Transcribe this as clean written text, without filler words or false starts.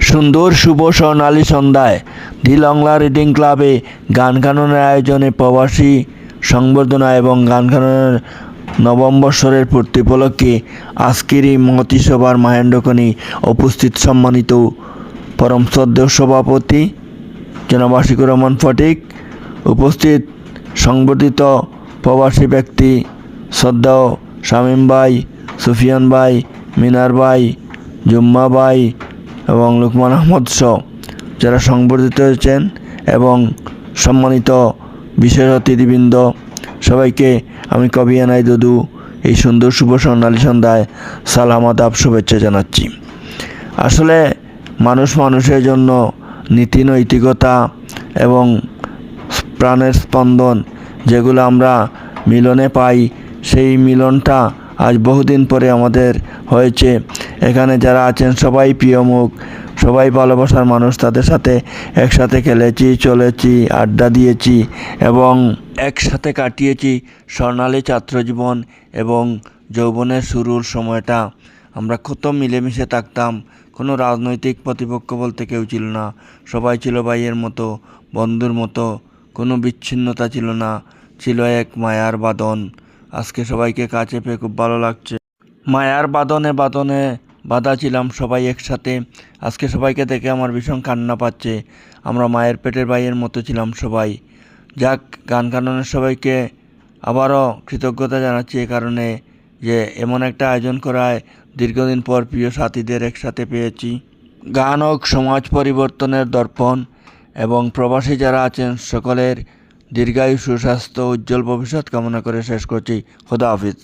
সুন্দর শুভ স্বর্ণালী সন্ধ্যায় দি লংলা রিডিং ক্লাবে গান গানের আয়োজনে প্রবাসী সংবর্ধনা এবং গান গানের নবম বৎসরের পূর্তি উপলক্ষে আজকের এই মহতী সভার মাহেন্দ্রখনি উপস্থিত সম্মানিত পরম শ্রদ্ধেয় সভাপতি জনাব আশিকুর রহমান ফটিক, উপস্থিত সংবর্ধিত প্রবাসী ব্যক্তি শ্রদ্ধেয় শামীম ভাই, সুফিয়ান ভাই, মিনার ভাই, জুম্মা ভাই এবং লুকমান আহমদ সহ যারা সংবর্ধিত হয়েছেন এবং সম্মানিত বিশেষ অতিথিবৃন্দ সবাইকে আমি কবি এনাই দুদু এই সুন্দর শুভ স্বর্ণালী সন্ধ্যায় সালাম আদাব শুভেচ্ছা জানাচ্ছি। আসলে মানুষ মানুষের জন্য নীতি নৈতিকতা এবং প্রাণের স্পন্দন যেগুলো আমরা মিলনে পাই, সেই মিলনটা আজ বহুদিন পরে আমাদের হয়েছে। এখানে যারা আছেন সবাই প্রিয় মুখ, সবাই ভালোবাসার মানুষ, তাদের সাথে একসাথে খেলেছি, চলেছি, আড্ডা দিয়েছি এবং একসাথে কাটিয়েছি স্বর্ণালী ছাত্রজীবন এবং যৌবনের শুরুর সময়টা। আমরা কত মিলেমিশে থাকতাম, কোনো রাজনৈতিক প্রতিপক্ষ বলতে কেউ ছিল না, সবাই ছিল ভাইয়ের মতো, বন্ধুর মতো, কোনো বিচ্ছিন্নতা ছিল না, ছিল এক মায়ার বাঁধন। আজকে সবাইকে কাছে পেয়ে খুব ভালো লাগছে। মায়ার বাঁধনে বাঁধনে বাঁধা ছিলাম সবাই একসাথে। আজকে সবাইকে দেখে আমার ভীষণ কান্না পাচ্ছে। আমরা মায়ের পেটের ভাইয়ের মতো ছিলাম সবাই। যাক, গান গানের সবাইকে আবারও কৃতজ্ঞতা জানাচ্ছি এ কারণে যে এমন একটা আয়োজন করায় দীর্ঘদিন পর প্রিয় সাথীদের একসাথে পেয়েছি। গান হোক সমাজ পরিবর্তনের দর্পণ এবং প্রবাসী যারা আছেন সকলের দীর্ঘায়ু, সুস্বাস্থ্য, উজ্জ্বল ভবিষ্যৎ কামনা করে শেষ করছি। খোদা হাফিজ।